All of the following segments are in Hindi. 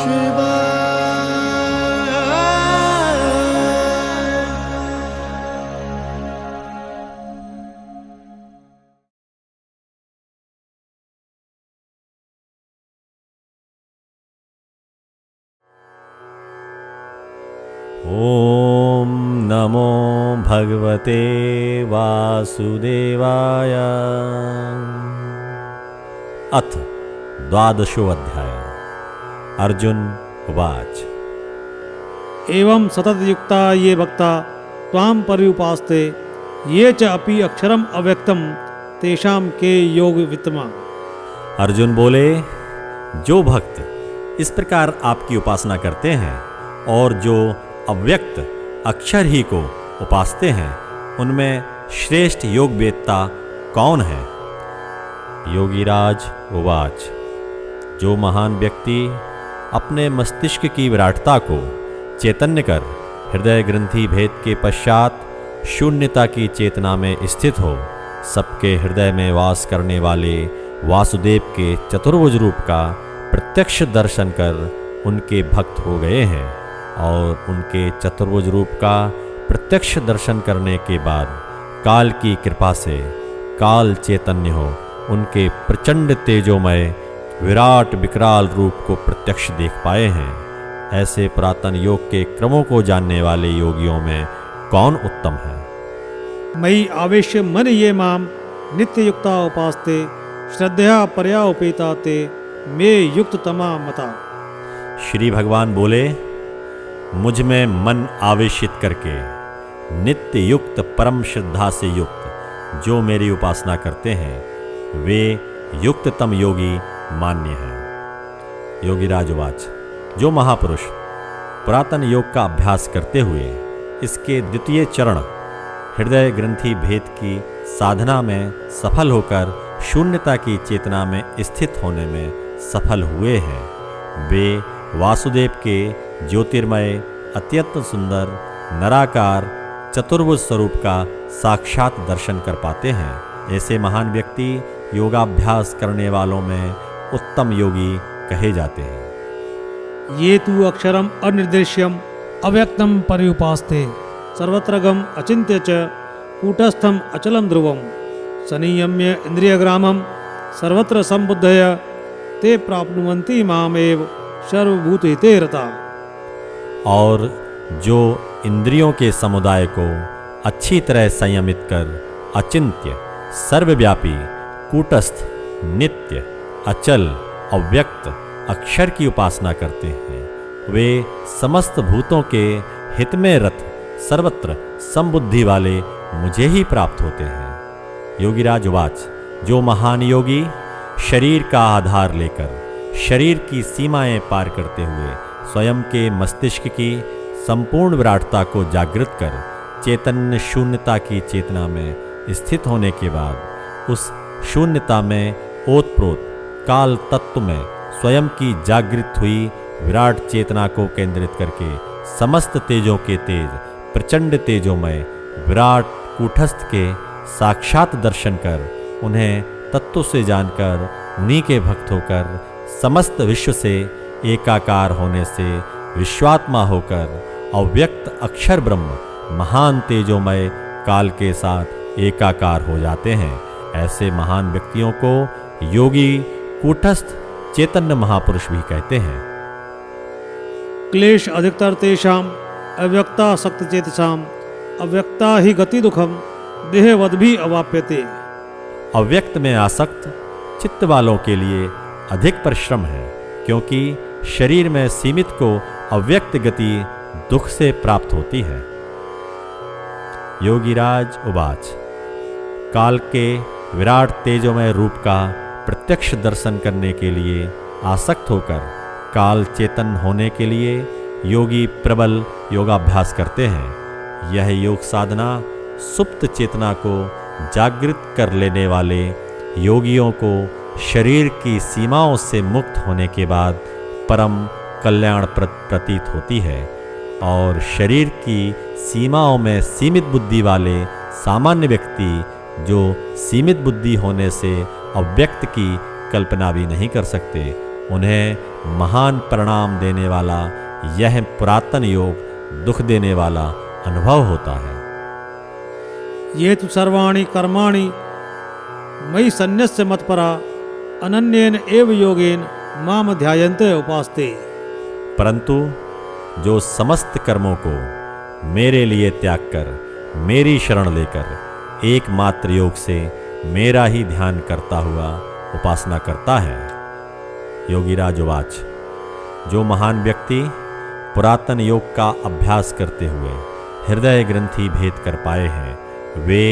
ओम नमो भगवते वासुदेवाय। अथ द्वादशो अध्याय। अर्जुन उवाच। एवं सततयुक्ता ये भक्ता त्वां पर्युपास्ते ये च अपि अक्षरम अव्यक्तम तेषां के योग वित्तमा। अर्जुन बोले, जो भक्त इस प्रकार आपकी उपासना करते हैं और जो अव्यक्त अक्षर ही को उपासते हैं, उनमें श्रेष्ठ योग वेत्ता कौन है? योगीराज उवाच। जो महान व्यक्ति अपने मस्तिष्क की विराटता को चैतन्य कर हृदय ग्रंथि भेद के पश्चात शून्यता की चेतना में स्थित हो, सबके हृदय में वास करने वाले वासुदेव के चतुर्भुज रूप का प्रत्यक्ष दर्शन कर उनके भक्त हो गए हैं, और उनके चतुर्भुज रूप का प्रत्यक्ष दर्शन करने के बाद काल की कृपा से काल चैतन्य हो उनके प्रचंड तेजोमय विराट विकराल रूप को प्रत्यक्ष देख पाए हैं। ऐसे पुरातन योग के क्रमों को जानने वाले योगियों में कौन उत्तम है? मयि आवेश्य मन ये माम नित्य युक्ता उपास्ते श्रद्धया परया उपेता ते मे युक्त तमा मता। श्री भगवान बोले, मुझ में मन आवेशित करके नित्य युक्त परम श्रद्धा से युक्त जो मेरी उपासना करते हैं, वे युक्ततम योगी मान्य हैं। योगीराज उवाच। जो महापुरुष पुरातन योग का अभ्यास करते हुए इसके द्वितीय चरण हृदय ग्रंथि भेद की साधना में सफल होकर शून्यता की चेतना में स्थित होने में सफल हुए हैं, वे वासुदेव के ज्योतिर्मय अत्यंत सुंदर निराकार चतुर्भुज स्वरूप का साक्षात दर्शन कर पाते हैं। ऐसे महान व्यक्ति योगाभ्यास करने वालों में उत्तम योगी कहे जाते हैं। ये तु अक्षरम अनिर्देश्यम अव्यक्तम पर्युपास्ते सर्वत्रगम अचिन्त्य च कूटस्थम अचलम ध्रुवम संयम्य इंद्रियग्रामम सर्वत्र संबुद्धय ते प्राप्नुवन्ति मामेव सर्वभूतहिते रता। और जो इंद्रियों के समुदाय को अच्छी तरह संयमित कर अचिंत्य सर्वव्यापी कूटस्थ नित्य अचल अव्यक्त अक्षर की उपासना करते हैं, वे समस्त भूतों के हित में रत सर्वत्र संबुद्धि वाले मुझे ही प्राप्त होते हैं। योगीराज उवाच। जो महान योगी शरीर का आधार लेकर शरीर की सीमाएं पार करते हुए स्वयं के मस्तिष्क की संपूर्ण विराटता को जागृत कर चैतन्य शून्यता की चेतना में स्थित होने के बाद उस शून्यता में ओतप्रोत काल तत्व में स्वयं की जागृत हुई विराट चेतना को केंद्रित करके समस्त तेजों के तेज प्रचंड तेजोमय विराट कूटस्थ के साक्षात दर्शन कर उन्हें तत्व से जानकर उन्हीं के भक्त होकर समस्त विश्व से एकाकार होने से विश्वात्मा होकर अव्यक्त अक्षर ब्रह्म महान तेजोमय काल के साथ एकाकार हो जाते हैं। ऐसे महान व्यक्तियों को योगी कूटस्थ चैतन्य महापुरुष भी कहते हैं। क्लेश अधिकतर तेषाम अव्यक्ता सक्त चेतसाम अव्यक्ता ही गति दुखम देहवद भी अवाप्यते। अव्यक्त में आसक्त चित्त वालों के लिए अधिक परिश्रम है, क्योंकि शरीर में सीमित को अव्यक्त गति दुख से प्राप्त होती है। योगीराज उवाच। काल के विराट तेजोमय रूप का प्रत्यक्ष दर्शन करने के लिए आसक्त होकर काल चेतन होने के लिए योगी प्रबल योगाभ्यास करते हैं। यह योग साधना सुप्त चेतना को जागृत कर लेने वाले योगियों को शरीर की सीमाओं से मुक्त होने के बाद परम कल्याणप्रद प्रतीत होती है, और शरीर की सीमाओं में सीमित बुद्धि वाले सामान्य व्यक्ति जो सीमित बुद्धि होने से अव्यक्त की कल्पना भी नहीं कर सकते, उन्हें महान परिणाम देने वाला यह पुरातन योग दुख देने वाला अनुभव होता है। ये तु सर्वाणि कर्माणि मयि सन्न्यस्य मत्परा अनन्येन एव योगेन माम ध्यायन्ते उपास्ते। परंतु जो समस्त कर्मों को मेरे लिए त्याग कर मेरी शरण लेकर एकमात्र योग से मेरा ही ध्यान करता हुआ उपासना करता है। योगीराज उवाच। जो महान व्यक्ति पुरातन योग का अभ्यास करते हुए हृदय ग्रंथि भेद कर पाए हैं, वे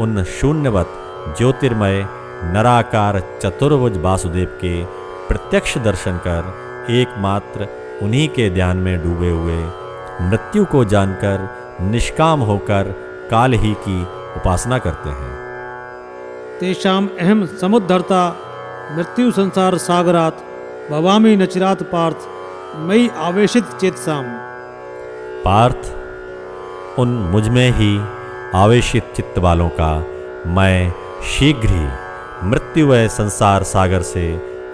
उन शून्यवत ज्योतिर्मय नराकार चतुर्भुज वासुदेव के प्रत्यक्ष दर्शन कर एकमात्र उन्हीं के ध्यान में डूबे हुए मृत्यु को जानकर निष्काम होकर काल ही की उपासना करते हैं। तेषाम अहम समुद्धरता मृत्यु संसार सागरात भवामी नचिरात पार्थ मयि आवेशित चेतसाम। पार्थ, उन मुझमें ही आवेशित चित्त वालों का मैं शीघ्र ही मृत्यु व संसार सागर से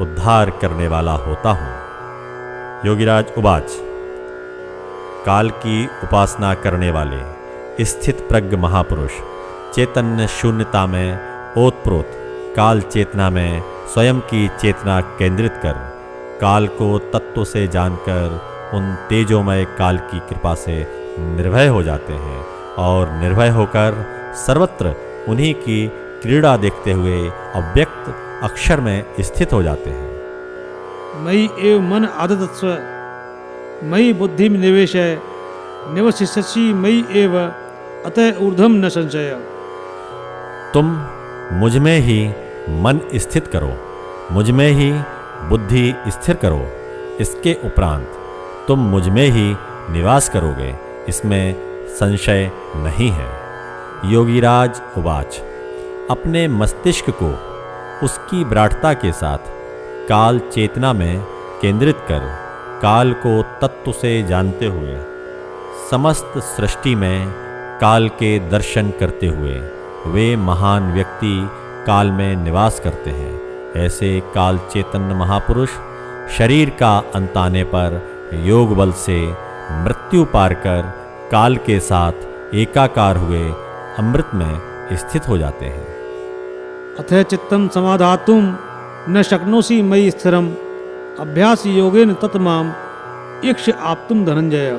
उद्धार करने वाला होता हूँ। योगीराज उवाच। काल की उपासना करने वाले स्थित प्रज्ञ महापुरुष चैतन्य शून्यता में ओतप्रोत काल चेतना में स्वयं की चेतना केंद्रित कर काल को तत्व से जानकर उन तेजोमय काल की कृपा से निर्भय हो जाते हैं और निर्भय होकर सर्वत्र उन्हीं की क्रीड़ा देखते हुए अव्यक्त अक्षर में स्थित हो जाते हैं। मयि एव मन आदतस्व मयि बुद्धि निवेश निवसिष्यसि मयि एव अतः ऊर्ध्वम न संशय। तुम मुझमें ही मन स्थित करो, मुझमें ही बुद्धि स्थिर करो, इसके उपरांत तुम मुझमें ही निवास करोगे, इसमें संशय नहीं है। योगीराज उवाच। अपने मस्तिष्क को उसकी विराटता के साथ काल चेतना में केंद्रित कर काल को तत्व से जानते हुए समस्त सृष्टि में काल के दर्शन करते हुए वे महान व्यक्ति काल में निवास करते हैं। ऐसे काल चैतन्य महापुरुष शरीर का अंत आने पर योग बल से मृत्यु पार कर काल के साथ एकाकार हुए अमृत में स्थित हो जाते हैं। अथ चित्तम समाधातुम न शक्नोसि मयि स्थिरम अभ्यास योगेन तत्माम इक्ष आप्तुम धनंजय।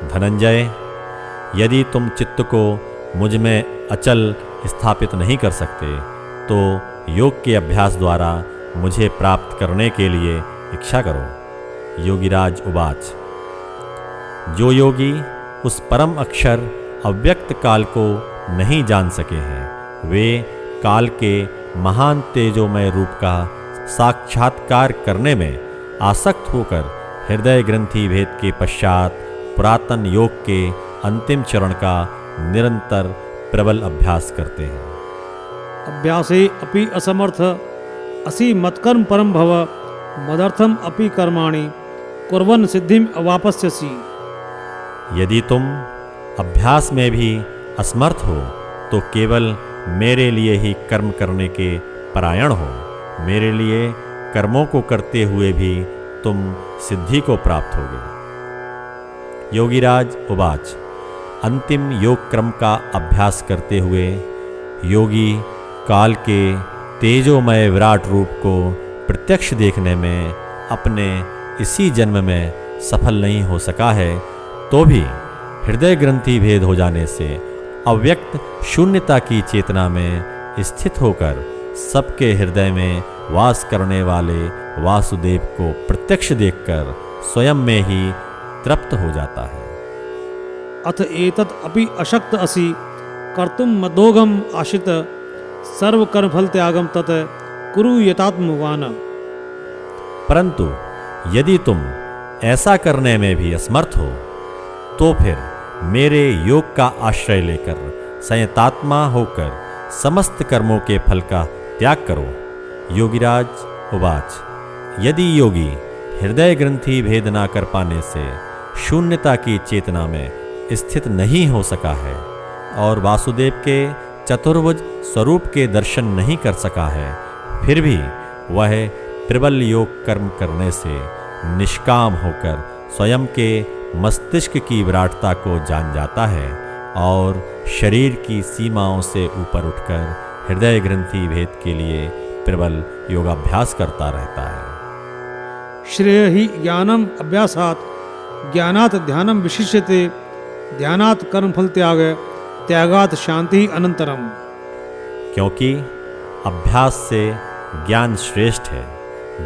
धनंजय, यदि तुम चित्त को मुझ में अचल स्थापित नहीं कर सकते तो योग के अभ्यास द्वारा मुझे प्राप्त करने के लिए इच्छा करो। योगीराज उवाच। जो योगी उस परम अक्षर अव्यक्त काल को नहीं जान सके हैं, वे काल के महान तेजोमय रूप का साक्षात्कार करने में आसक्त होकर हृदय ग्रंथि भेद के पश्चात पुरातन योग के अंतिम चरण का निरंतर प्रबल अभ्यास करते हैं। अभ्यासे अपि असमर्थ असि मत्कर्म परम भव मदर्थम अपि कर्माणि कुर्वन् सिद्धिम अवापस्यसि। यदि तुम अभ्यास में भी असमर्थ हो तो केवल मेरे लिए ही कर्म करने के परायण हो। मेरे लिए कर्मों को करते हुए भी तुम सिद्धि को प्राप्त होगे। योगीराज उवाच। अंतिम योग क्रम का अभ्यास करते हुए योगी काल के तेजोमय विराट रूप को प्रत्यक्ष देखने में अपने इसी जन्म में सफल नहीं हो सका है, तो भी हृदय ग्रंथि भेद हो जाने से अव्यक्त शून्यता की चेतना में स्थित होकर सबके हृदय में वास करने वाले वासुदेव को प्रत्यक्ष देखकर स्वयं में ही तृप्त हो जाता है। अथ एतत् अपि अशक्त असि कर्तुम मदोगम आशित सर्व कर्म फल त्यागम तत् कुरु यतात्मवान। परंतु यदि तुम ऐसा करने में भी असमर्थ हो तो फिर मेरे योग का आश्रय लेकर संयतात्मा होकर समस्त कर्मों के फल का त्याग करो। योगीराज उवाच। यदि योगी हृदय ग्रंथि भेद ना कर पाने से शून्यता की चेतना में स्थित नहीं हो सका है और वासुदेव के चतुर्भुज स्वरूप के दर्शन नहीं कर सका है, फिर भी वह प्रबल योग कर्म करने से निष्काम होकर स्वयं के मस्तिष्क की विराटता को जान जाता है और शरीर की सीमाओं से ऊपर उठकर हृदय ग्रंथि भेद के लिए प्रबल योगाभ्यास करता रहता है। श्रेय ही ज्ञानम अभ्यासात ज्ञानात ध्यानम विशिष्यते ध्यानात कर्मफल त्याग त्यागात शांति अनंतरम। क्योंकि अभ्यास से ज्ञान श्रेष्ठ है,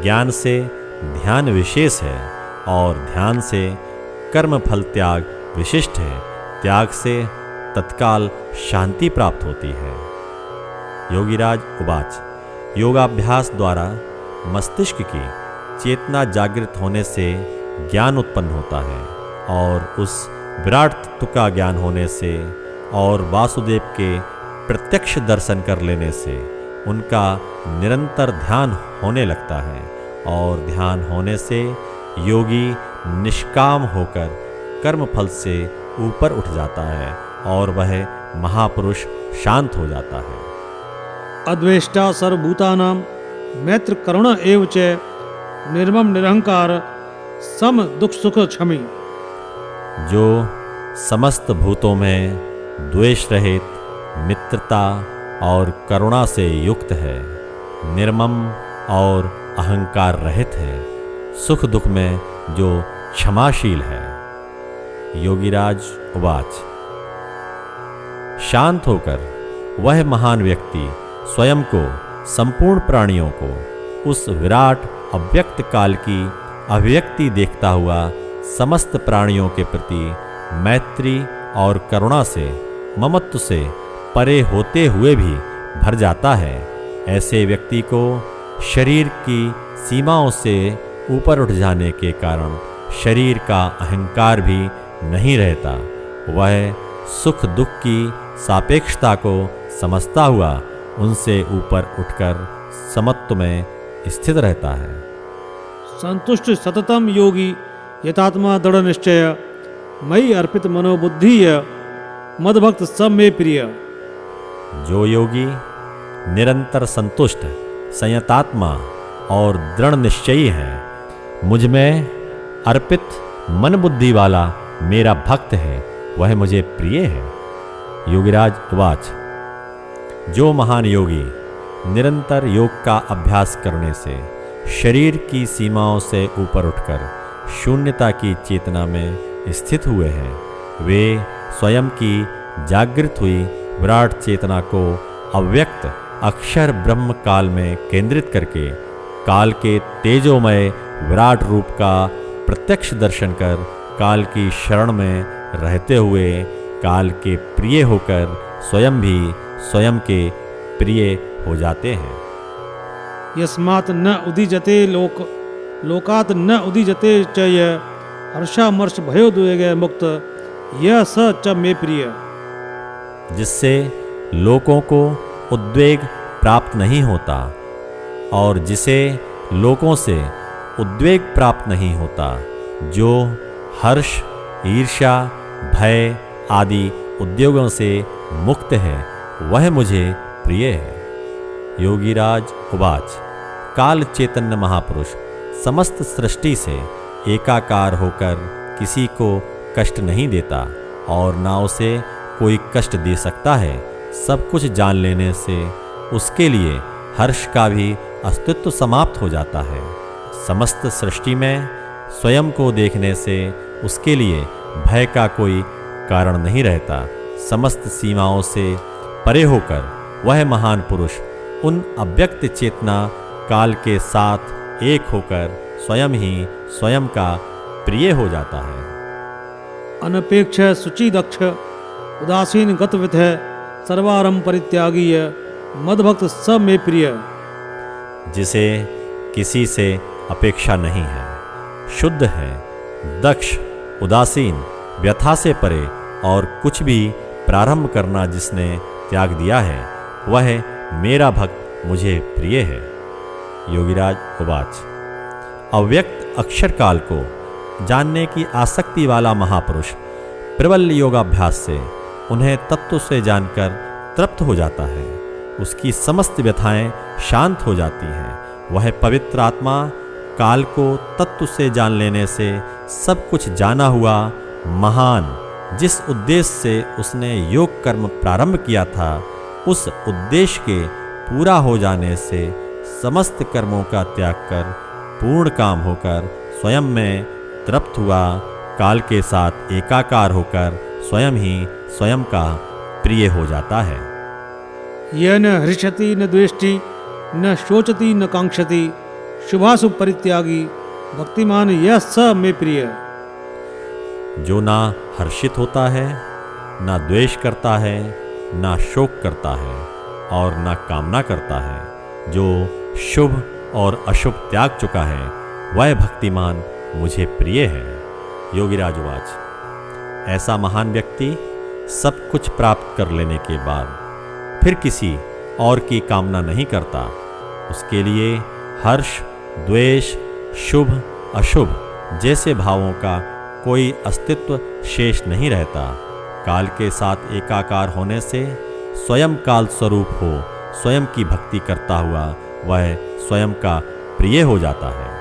ज्ञान से ध्यान विशेष है और ध्यान से कर्म फल त्याग विशिष्ट है, त्याग से तत्काल शांति प्राप्त होती है। योगीराज उवाच। योगाभ्यास द्वारा मस्तिष्क की चेतना जागृत होने से ज्ञान उत्पन्न होता है और उस विराट तत्व का ज्ञान होने से और वासुदेव के प्रत्यक्ष दर्शन कर लेने से उनका निरंतर ध्यान होने लगता है और ध्यान होने से योगी निष्काम होकर कर्मफल से ऊपर उठ जाता है और वह महापुरुष शांत हो जाता है। अद्वेष्टा सर्वभूतानां मैत्र करुण एव च निर्मम निरहंकार सम दुख सुख क्षमी। जो समस्त भूतों में द्वेष रहित, मित्रता और करुणा से युक्त है, निर्मम और अहंकार रहित है, सुख दुख में जो क्षमाशील है। योगीराज उवाच। शांत होकर वह महान व्यक्ति स्वयं को, संपूर्ण प्राणियों को उस विराट अव्यक्त काल की अभिव्यक्ति देखता हुआ समस्त प्राणियों के प्रति मैत्री और करुणा से, ममत्व से परे होते हुए भी भर जाता है। ऐसे व्यक्ति को शरीर की सीमाओं से ऊपर उठ जाने के कारण शरीर का अहंकार भी नहीं रहता। वह सुख दुख की सापेक्षता को समझता हुआ उनसे ऊपर उठकर समत्व में स्थित रहता है। संतुष्ट सततम योगी यथात्मा दृढ़ निश्चय मई अर्पित मनोबुद्धि मदभक्त सब में प्रिय। जो योगी निरंतर संतुष्ट, संयतात्मा और दृढ़ निश्चयी है, मुझ में अर्पित मन बुद्धि वाला मेरा भक्त है, वह मुझे प्रिय है। योगीराज उवाच। जो महान योगी निरंतर योग का अभ्यास करने से शरीर की सीमाओं से ऊपर उठकर शून्यता की चेतना में स्थित हुए हैं, वे स्वयं की जागृत हुई विराट चेतना को अव्यक्त अक्षर ब्रह्म काल में केंद्रित करके काल के तेजोमय विराट रूप का प्रत्यक्ष दर्शन कर काल की शरण में रहते हुए काल के प्रिय होकर स्वयं भी स्वयं के प्रिय हो जाते हैं। यस्मात् न उदीजते लोकात् न उदीजते च य हर्षामर्ष भयोद्वेग मुक्त यह स च मे प्रिय। जिससे लोकों को उद्वेग प्राप्त नहीं होता और जिसे लोकों से उद्वेग प्राप्त नहीं होता, जो हर्ष, ईर्ष्या, भय आदि उद्योगों से मुक्त है, वह मुझे प्रिय है। योगीराज उवाच। काल चैतन्य महापुरुष समस्त सृष्टि से एकाकार होकर किसी को कष्ट नहीं देता और ना उसे कोई कष्ट दे सकता है। सब कुछ जान लेने से उसके लिए हर्ष का भी अस्तित्व समाप्त हो जाता है। समस्त सृष्टि में स्वयं को देखने से उसके लिए भय का कोई कारण नहीं रहता। समस्त सीमाओं से परे होकर वह महान पुरुष उन अव्यक्त चेतना काल के साथ एक होकर स्वयं ही स्वयं का प्रिय हो जाता है। अनपेक्ष शुचि दक्ष उदासीन गतविथ सर्वारंभ परित्यागीय मदभक्त सब में प्रिय। जिसे किसी से अपेक्षा नहीं है, शुद्ध है, दक्ष, उदासीन, व्यथा से परे और कुछ भी प्रारंभ करना जिसने त्याग दिया है, वह मेरा भक्त मुझे प्रिय है। योगीराज उवाच। अव्यक्त अक्षर काल को जानने की आसक्ति वाला महापुरुष प्रबल योगाभ्यास से उन्हें तत्व से जानकर तृप्त हो जाता है। उसकी समस्त व्यथाएं शांत हो जाती हैं वह पवित्र आत्मा काल को तत्व से जान लेने से सब कुछ जाना हुआ महान, जिस उद्देश्य से उसने योग कर्म प्रारंभ किया था, उस उद्देश्य के पूरा हो जाने से समस्त कर्मों का त्याग कर पूर्ण काम होकर स्वयं में तृप्त हुआ, काल के साथ एकाकार होकर स्वयं ही स्वयं का प्रिय हो जाता है। यह न हृष्यति न द्वेष्टि न शोचति न कांक्षति शुभाशुभ परित्यागी भक्तिमान यह स में प्रिय। जो ना हर्षित होता है, ना द्वेष करता है, ना शोक करता है और ना कामना करता है, जो शुभ और अशुभ त्याग चुका है, वह भक्तिमान मुझे प्रिय है। योगीराज उवाच। ऐसा महान व्यक्ति सब कुछ प्राप्त कर लेने के बाद फिर किसी और की कामना नहीं करता। उसके लिए हर्ष, द्वेष, शुभ, अशुभ जैसे भावों का कोई अस्तित्व शेष नहीं रहता। काल के साथ एकाकार होने से स्वयं काल स्वरूप हो स्वयं की भक्ति करता हुआ वह स्वयं का प्रिय हो जाता है।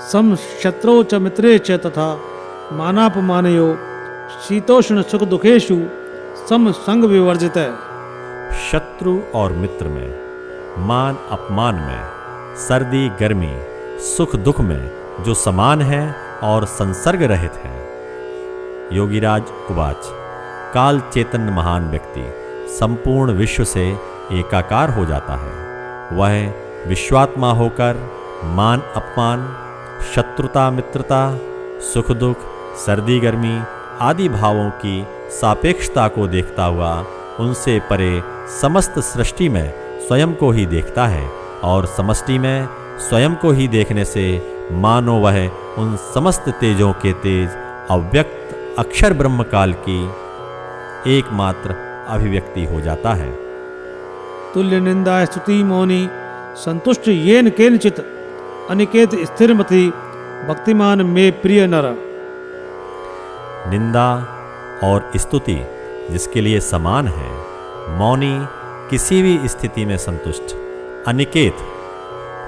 सम शत्रौ च मित्रे च तथा मानापमानयो शीतोष्ण सुख दुखेषु सम संग विवर्जित। शत्रु और मित्र में, मान अपमान में, सर्दी गर्मी, सुख दुख में जो समान है और संसर्ग रहित है। योगीराज उवाच। काल चैतन्य महान व्यक्ति संपूर्ण विश्व से एकाकार हो जाता है। वह विश्वात्मा होकर मान अपमान, शत्रुता मित्रता, सुख दुख, सर्दी गर्मी आदि भावों की सापेक्षता को देखता हुआ उनसे परे समस्त सृष्टि में स्वयं को ही देखता है और समष्टि में स्वयं को ही देखने से मानो वह उन समस्त तेजों के तेज अव्यक्त अक्षर ब्रह्म काल की एकमात्र अभिव्यक्ति हो जाता है। तुल्य निंदा स्तुति मौनी संतुष्ट येन केनचित अनिकेत स्थिरमति भक्तिमान में प्रिय नर। निंदा और स्तुति जिसके लिए समान है, मौनी किसी भी स्थिति में संतुष्ट, अनिकेत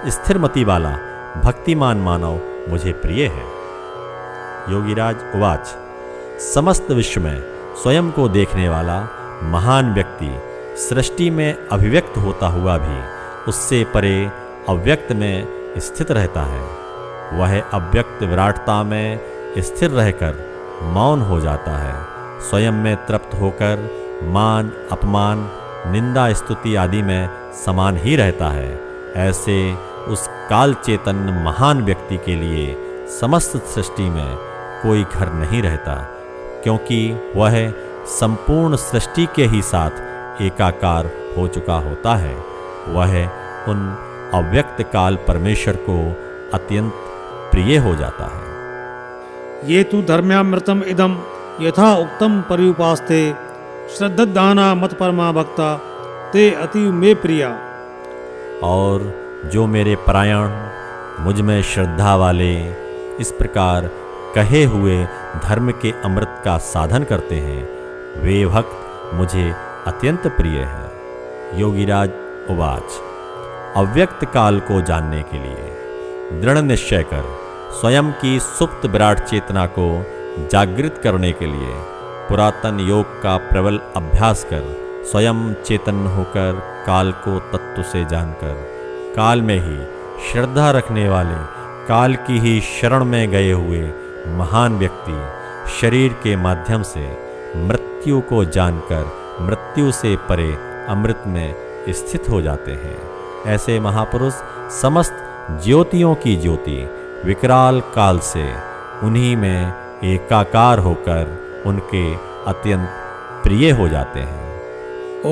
स्थिरमति वाला भक्तिमान मानव मुझे प्रिय है। योगीराज उवाच। समस्त विश्व में स्वयं को देखने वाला महान व्यक्ति सृष्टि में अभिव्यक्त होता हुआ भी उससे परे अव्यक्त में स्थित रहता है। वह अव्यक्त विराटता में स्थिर रहकर मौन हो जाता है। स्वयं में तृप्त होकर मान अपमान, निंदा स्तुति आदि में समान ही रहता है। ऐसे उस काल चैतन्य महान व्यक्ति के लिए समस्त सृष्टि में कोई घर नहीं रहता, क्योंकि वह संपूर्ण सृष्टि के ही साथ एकाकार हो चुका होता है। वह उन अव्यक्त काल परमेश्वर को अत्यंत प्रिय हो जाता है। ये तु धर्म्यामृतम इदम यथा उक्तम पर्युपास्ते श्रद्धाना मत परमा भक्ता ते अतीव में प्रिया। और जो मेरे परायण मुझ में श्रद्धा वाले इस प्रकार कहे हुए धर्म के अमृत का साधन करते हैं, वे भक्त मुझे अत्यंत प्रिय है। योगीराज उवाच। अव्यक्त काल को जानने के लिए दृढ़ निश्चय कर स्वयं की सुप्त विराट चेतना को जागृत करने के लिए पुरातन योग का प्रबल अभ्यास कर स्वयं चेतन होकर काल को तत्व से जानकर काल में ही श्रद्धा रखने वाले काल की ही शरण में गए हुए महान व्यक्ति शरीर के माध्यम से मृत्यु को जानकर मृत्यु से परे अमृत में स्थित हो जाते हैं। ऐसे महापुरुष समस्त ज्योतियों की ज्योति विकराल काल से उन्हीं में एकाकार होकर उनके अत्यंत प्रिय हो जाते हैं।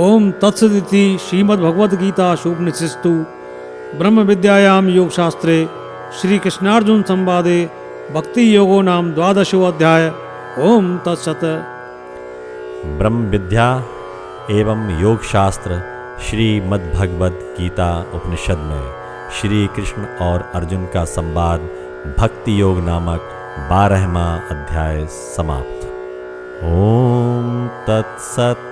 ओम तत्सदिति श्रीमद्भगवद्गीता उपनिषत्सु ब्रह्म विद्यायाम योग शास्त्रे श्री कृष्णार्जुन संवादे भक्ति योगो नाम 12वां अध्याय। ओम तत्सत। ब्रह्म विद्या एवं योग शास्त्र श्रीमद्भगवद गीता उपनिषद में श्री कृष्ण और अर्जुन का संवाद भक्ति योग नामक 12वां अध्याय समाप्त। ओम तत्सत।